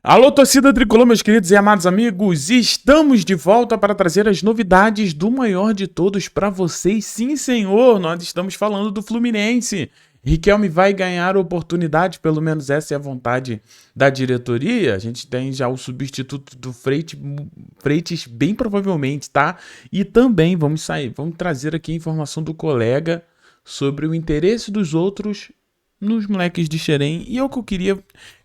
Alô, torcida tricolor, meus queridos e amados amigos, estamos de volta para trazer as novidades do maior de todos para vocês. Sim, senhor, nós estamos falando do Fluminense. Riquelme vai ganhar oportunidade, pelo menos essa é a vontade da diretoria. A gente tem já o substituto do Freitas bem provavelmente, tá? E também vamos trazer aqui a informação do colega sobre o interesse dos outros nos moleques de Xerém. E eu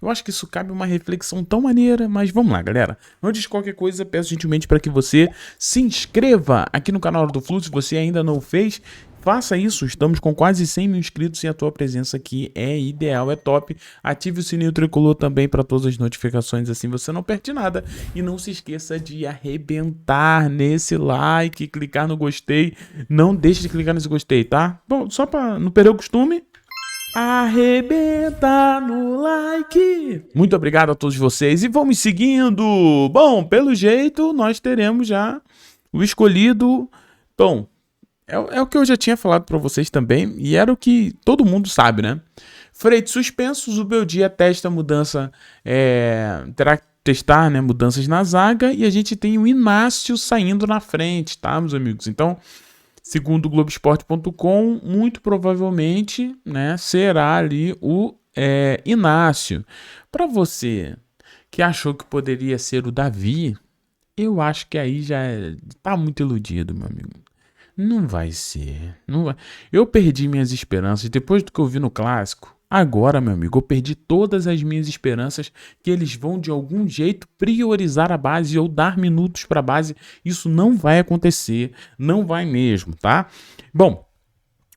acho que isso cabe uma reflexão tão maneira, mas vamos lá, galera. Antes de qualquer coisa, peço gentilmente para que você se inscreva aqui no canal do Flu, se você ainda não o fez. Faça isso, estamos com quase 100 mil inscritos e a tua presença aqui é ideal, é top. Ative o sininho tricolor também para todas as notificações, assim você não perde nada. E não se esqueça de arrebentar nesse like, clicar no gostei. Não deixe de clicar nesse gostei, tá? Bom, só para não perder o costume, arrebenta no like. Muito obrigado a todos vocês e vamos seguindo. Bom, pelo jeito nós teremos já o escolhido. Bom, é o que eu já tinha falado para vocês também e era o que todo mundo sabe, né? Freitas suspensos, o Beldia testa mudança, terá que testar, né, mudanças na zaga e a gente tem o Inácio saindo na frente, tá, meus amigos? Então, segundo o Globoesporte.com, muito provavelmente, né, será ali o Inácio. Para você que achou que poderia ser o Davi, eu acho que aí já tá muito iludido, meu amigo. Não vai ser. Não vai. Eu perdi minhas esperanças depois do que eu vi no clássico. Agora, meu amigo, eu perdi todas as minhas esperanças que eles vão de algum jeito priorizar a base ou dar minutos para a base. Isso não vai acontecer, não vai mesmo, tá? Bom,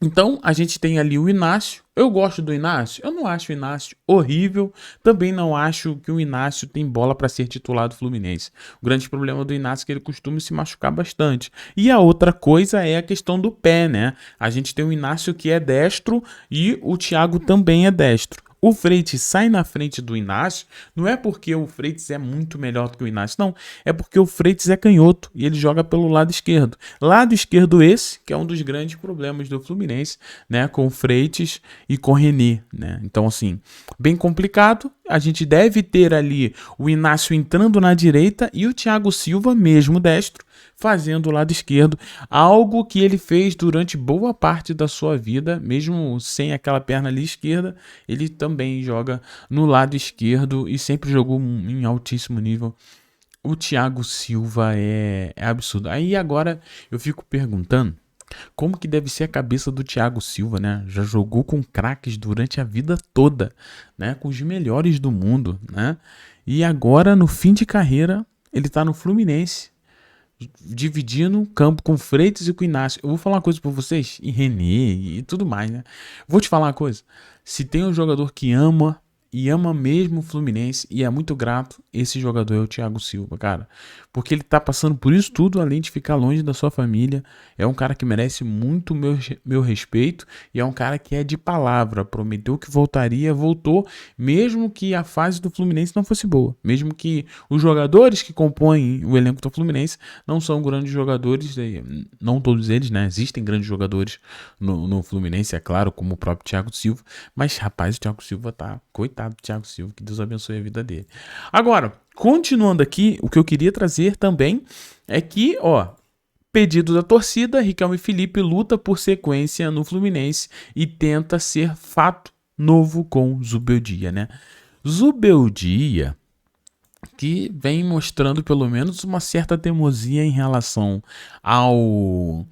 então a gente tem ali o Inácio. Eu gosto do Inácio? Eu não acho o Inácio horrível. Também não acho que o Inácio tem bola para ser titular do Fluminense. O grande problema do Inácio é que ele costuma se machucar bastante. E a outra coisa é a questão do pé, né? A gente tem o Inácio que é destro e o Thiago também é destro. O Freitas sai na frente do Inácio, não é porque o Freitas é muito melhor do que o Inácio, não. É porque o Freitas é canhoto e ele joga pelo lado esquerdo. Lado esquerdo esse, que é um dos grandes problemas do Fluminense, né? Com o Freitas e com o René, né? Então, assim, bem complicado. A gente deve ter ali o Inácio entrando na direita e o Thiago Silva, mesmo destro, fazendo o lado esquerdo, algo que ele fez durante boa parte da sua vida, mesmo sem aquela perna ali esquerda, ele também joga no lado esquerdo e sempre jogou em altíssimo nível. O Thiago Silva é absurdo. Aí agora eu fico perguntando como que deve ser a cabeça do Thiago Silva, né? Já jogou com craques durante a vida toda, né? Com os melhores do mundo, né? E agora, no fim de carreira, ele tá no Fluminense, dividindo o campo com Freitas e com Inácio. Eu vou falar uma coisa pra vocês, e René e tudo mais, né? Vou te falar uma coisa. Se tem um jogador que ama e ama mesmo o Fluminense e é muito grato, esse jogador é o Thiago Silva, cara. Porque ele tá passando por isso tudo, além de ficar longe da sua família. É um cara que merece muito meu respeito e é um cara que é de palavra. Prometeu que voltaria, voltou, mesmo que a fase do Fluminense não fosse boa. Mesmo que os jogadores que compõem o elenco do Fluminense não são grandes jogadores, não todos eles, né? Existem grandes jogadores no Fluminense, é claro, como o próprio Thiago Silva. Mas, rapaz, o Thiago Silva tá... Coitado do Thiago Silva, que Deus abençoe a vida dele. Agora, continuando aqui, o que eu queria trazer também é que, pedido da torcida, Riquelme Felipe luta por sequência no Fluminense e tenta ser fato novo com Zubeldia, né? Zubeldia, que vem mostrando pelo menos uma certa teimosia em relação ao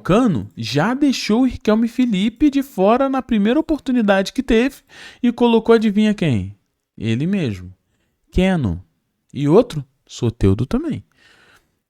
Cano, já deixou o Riquelme Felipe de fora na primeira oportunidade que teve e colocou, adivinha quem? Ele mesmo, Keno. E outro, Soteldo também.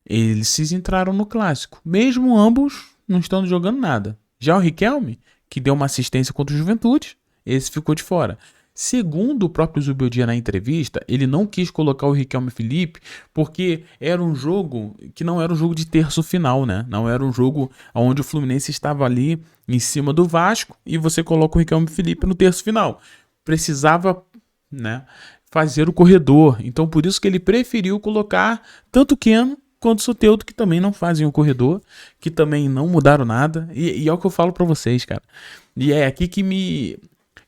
Eles entraram no clássico, mesmo ambos não estando jogando nada. Já o Riquelme, que deu uma assistência contra o Juventude, esse ficou de fora. Segundo o próprio Zubeldia na entrevista, ele não quis colocar o Riquelme Felipe porque era um jogo que não era um jogo de terço final, né? Não era um jogo onde o Fluminense estava ali em cima do Vasco e você coloca o Riquelme Felipe no terço final. Precisava, né, fazer o corredor. Então, por isso que ele preferiu colocar tanto o Keno quanto o Soteldo, que também não fazem o corredor, que também não mudaram nada. E é o que eu falo pra vocês, cara. E é aqui que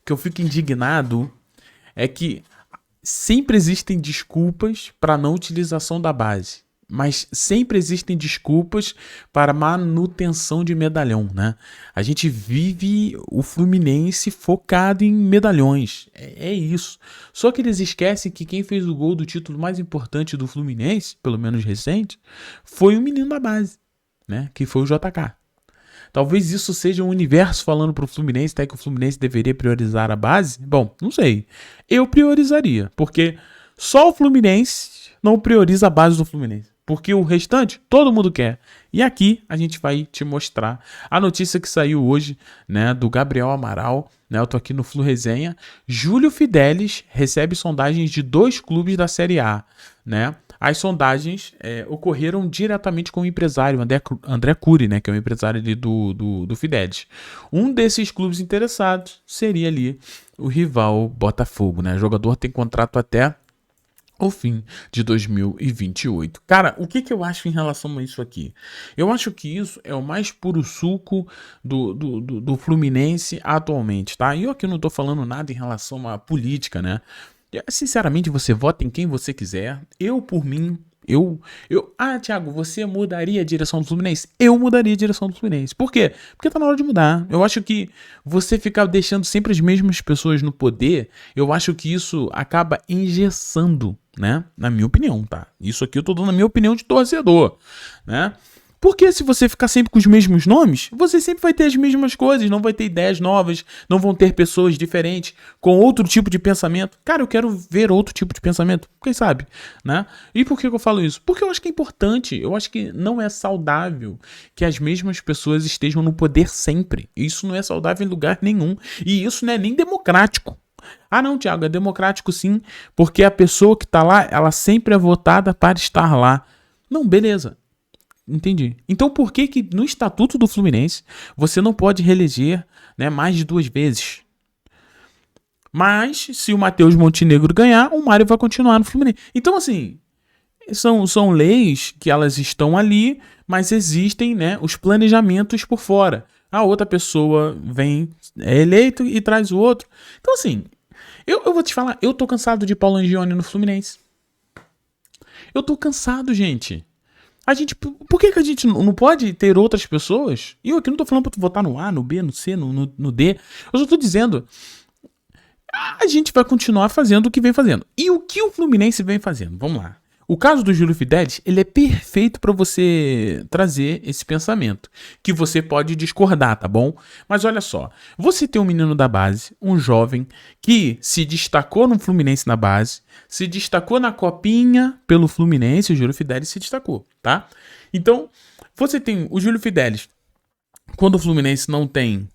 que eu fico indignado é que sempre existem desculpas para não utilização da base, mas sempre existem desculpas para manutenção de medalhão, né? A gente vive o Fluminense focado em medalhões, é isso. Só que eles esquecem que quem fez o gol do título mais importante do Fluminense, pelo menos recente, foi um menino da base, né? Que foi o JK. Talvez isso seja um universo falando pro Fluminense, até que o Fluminense deveria priorizar a base. Bom, não sei. Eu priorizaria, porque só o Fluminense não prioriza a base do Fluminense. Porque o restante, todo mundo quer. E aqui a gente vai te mostrar a notícia que saiu hoje, né, do Gabriel Amaral, né, eu tô aqui no Flu Resenha. Júlio Fidelis recebe sondagens de 2 clubes da Série A, né? As sondagens ocorreram diretamente com o empresário André Cury, né, que é o empresário ali do Fidelis. Um desses clubes interessados seria ali o rival Botafogo, né? O jogador tem contrato até o fim de 2028. Cara, o que eu acho em relação a isso aqui? Eu acho que isso é o mais puro suco do Fluminense atualmente, tá? E eu aqui não tô falando nada em relação à política, né? Sinceramente, você vota em quem você quiser. Eu, por mim, Thiago, você mudaria a direção do Fluminense? Eu mudaria a direção do Fluminense. Por quê? Porque tá na hora de mudar. Eu acho que você ficar deixando sempre as mesmas pessoas no poder, eu acho que isso acaba engessando, né? Na minha opinião, tá? Isso aqui eu tô dando a minha opinião de torcedor, né? Porque se você ficar sempre com os mesmos nomes, você sempre vai ter as mesmas coisas, não vai ter ideias novas, não vão ter pessoas diferentes, com outro tipo de pensamento. Cara, eu quero ver outro tipo de pensamento, quem sabe, né? E por que eu falo isso? Porque eu acho que é importante, eu acho que não é saudável que as mesmas pessoas estejam no poder sempre. Isso não é saudável em lugar nenhum, e isso não é nem democrático. Ah não, Thiago, é democrático sim, porque a pessoa que tá lá, ela sempre é votada para estar lá. Não, beleza. Entendi. Então por que no Estatuto do Fluminense você não pode reeleger, né, mais de 2 vezes? Mas se o Matheus Montenegro ganhar, o Mário vai continuar no Fluminense. Então assim, são leis que elas estão ali, mas existem, né, os planejamentos por fora. A outra pessoa vem, é eleito e traz o outro. Então assim, eu vou te falar, eu tô cansado de Paulo Angione no Fluminense. Eu tô cansado, gente. Por que a gente não pode ter outras pessoas? E eu aqui não tô falando pra tu votar no A, no B, no C, no D. Eu só tô dizendo, a gente vai continuar fazendo o que vem fazendo. E o que o Fluminense vem fazendo? Vamos lá. O caso do Júlio Fidelis, ele é perfeito para você trazer esse pensamento, que você pode discordar, tá bom? Mas olha só, você tem um menino da base, um jovem, que se destacou no Fluminense na base, se destacou na Copinha pelo Fluminense, o Júlio Fidelis se destacou, tá? Então, você tem o Júlio Fidelis, quando o Fluminense não tem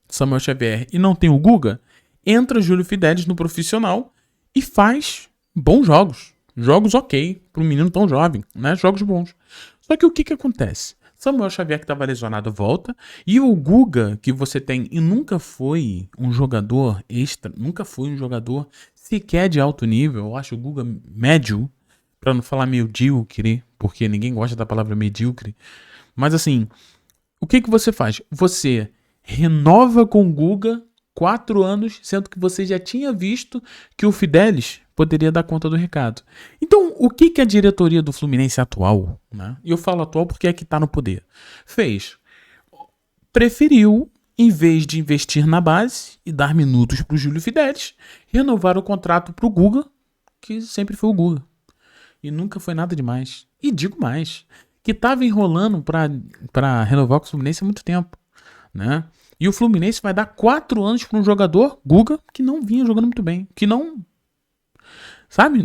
Samuel Xavier e não tem o Guga, entra o Júlio Fidelis no profissional e faz bons jogos. Jogos ok, para um menino tão jovem, né? Jogos bons. Só que o que acontece? Samuel Xavier, que estava lesionado, volta. E o Guga, que você tem e nunca foi um jogador extra, nunca foi um jogador sequer de alto nível. Eu acho o Guga médio, para não falar medíocre, porque ninguém gosta da palavra medíocre. Mas assim, o que você faz? Você renova com o Guga 4 anos, sendo que você já tinha visto que o Fidelis poderia dar conta do recado. Então, o que a diretoria do Fluminense atual, né? E eu falo atual porque é que está no poder, fez? Preferiu, em vez de investir na base e dar minutos para o Júlio Fidelis, renovar o contrato para o Guga, que sempre foi o Guga. E nunca foi nada demais. E digo mais, que estava enrolando para renovar com o Fluminense há muito tempo, né? E o Fluminense vai dar 4 anos para um jogador, Guga, que não vinha jogando muito bem. Que não... Sabe?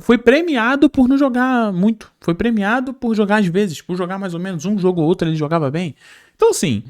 Foi premiado por não jogar muito. Foi premiado por jogar às vezes. Por jogar mais ou menos um jogo ou outro, ele jogava bem. Então assim,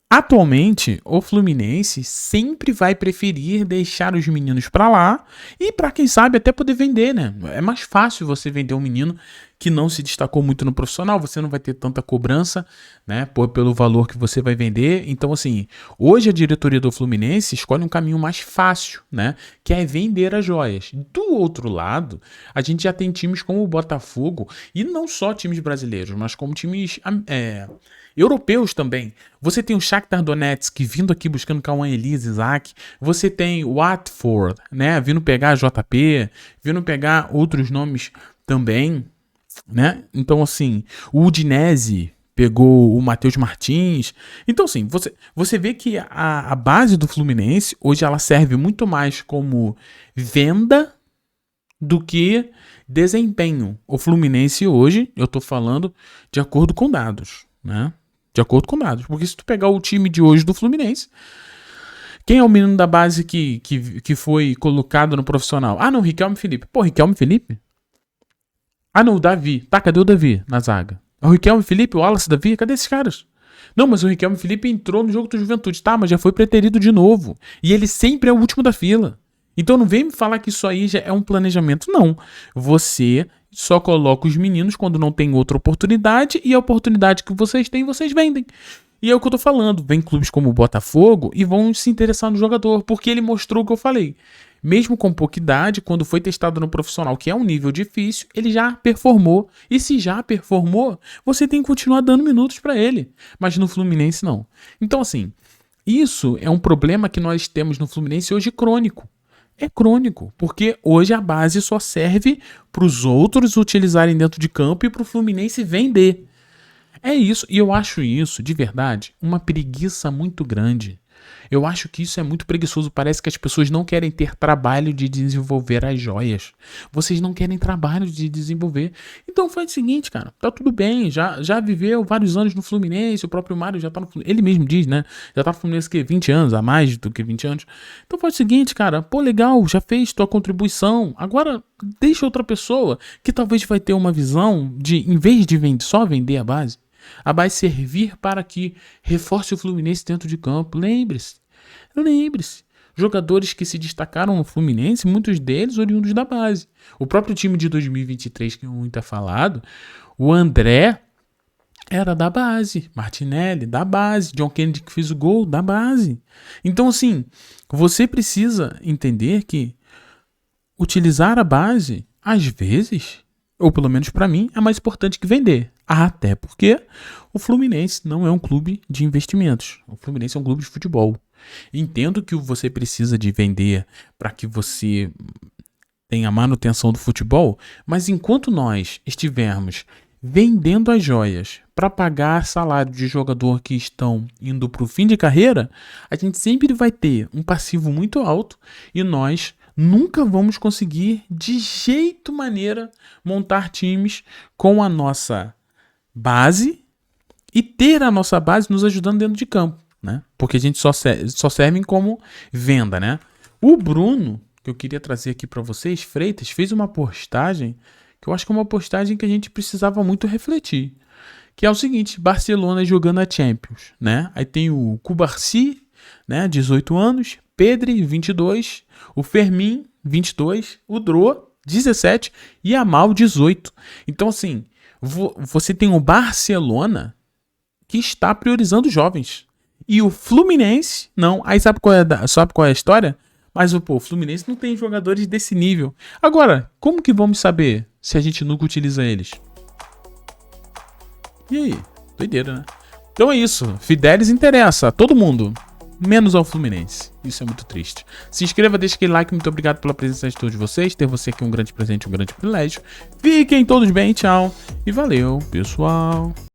atualmente, o Fluminense sempre vai preferir deixar os meninos para lá. E para quem sabe até poder vender, né? É mais fácil você vender um menino que não se destacou muito no profissional, você não vai ter tanta cobrança, né, pelo valor que você vai vender. Então, assim, hoje a diretoria do Fluminense escolhe um caminho mais fácil, né, que é vender as joias. Do outro lado, a gente já tem times como o Botafogo, e não só times brasileiros, mas como times europeus também. Você tem o Shakhtar Donetsk vindo aqui buscando Cauã Elise, Isaac. Você tem o Watford, né, vindo pegar a JP, vindo pegar outros nomes também, né? Então, assim, o Udinese pegou o Matheus Martins. Então, assim, você vê que a base do Fluminense hoje ela serve muito mais como venda do que desempenho. O Fluminense hoje, eu tô falando de acordo com dados, né? De acordo com dados. Porque se tu pegar o time de hoje do Fluminense, quem é o menino da base que foi colocado no profissional? Ah, não, Riquelme Felipe. Pô, Riquelme Felipe? Ah, não, o Davi. Tá, cadê o Davi na zaga? O Riquelme Felipe, o Wallace Davi, cadê esses caras? Não, mas o Riquelme Felipe entrou no jogo do Juventude. Tá, mas já foi preterido de novo. E ele sempre é o último da fila. Então não vem me falar que isso aí já é um planejamento, não. Você só coloca os meninos quando não tem outra oportunidade e a oportunidade que vocês têm, vocês vendem. E é o que eu tô falando. Vem clubes como o Botafogo e vão se interessar no jogador, porque ele mostrou o que eu falei. Mesmo com pouca idade, quando foi testado no profissional, que é um nível difícil, ele já performou. E se já performou, você tem que continuar dando minutos para ele. Mas no Fluminense, não. Então, assim, isso é um problema que nós temos no Fluminense hoje crônico. É crônico, porque hoje a base só serve para os outros utilizarem dentro de campo e para o Fluminense vender. É isso, e eu acho isso, de verdade, uma preguiça muito grande. Eu acho que isso é muito preguiçoso. Parece que as pessoas não querem ter trabalho de desenvolver as joias. Vocês não querem trabalho de desenvolver. Então faz o seguinte, cara. Tá tudo bem. Já viveu vários anos no Fluminense. O próprio Mário já tá no Fluminense. Ele mesmo diz, né? Já tá no Fluminense que 20 anos, a mais do que 20 anos. Então faz o seguinte, cara. Pô, legal. Já fez tua contribuição. Agora deixa outra pessoa que talvez vai ter uma visão de, em vez de só vender a base servir para que reforce o Fluminense dentro de campo. Lembre-se. Jogadores que se destacaram no Fluminense, muitos deles oriundos da base. O próprio time de 2023, que muito é falado, o André era da base, Martinelli da base, John Kennedy que fez o gol da base. Então, assim, você precisa entender que utilizar a base, às vezes, ou pelo menos para mim, é mais importante que vender. Até porque o Fluminense não é um clube de investimentos. O Fluminense é um clube de futebol. Entendo que você precisa de vender para que você tenha manutenção do futebol, mas enquanto nós estivermos vendendo as joias para pagar salário de jogador que estão indo para o fim de carreira, a gente sempre vai ter um passivo muito alto e nós nunca vamos conseguir de jeito maneira montar times com a nossa base e ter a nossa base nos ajudando dentro de campo, né? Porque a gente só serve como venda, né? O Bruno, que eu queria trazer aqui para vocês, Freitas, fez uma postagem que eu acho que é uma postagem que a gente precisava muito refletir, que é o seguinte: Barcelona jogando a Champions, né? Aí tem o Cubarsi, né, 18 anos, Pedri, 22, o Fermin, 22, o Dro, 17 e a Mal, 18. Então, assim, você tem o Barcelona que está priorizando jovens. E o Fluminense, não. Aí sabe qual é a história? Mas o Fluminense não tem jogadores desse nível. Agora, como que vamos saber se a gente nunca utiliza eles? E aí? Doideira, né? Então é isso. Fidelis interessa a todo mundo, menos ao Fluminense. Isso é muito triste. Se inscreva, deixa aquele like. Muito obrigado pela presença de todos vocês. Ter você aqui é um grande presente, um grande privilégio. Fiquem todos bem, tchau. E valeu, pessoal.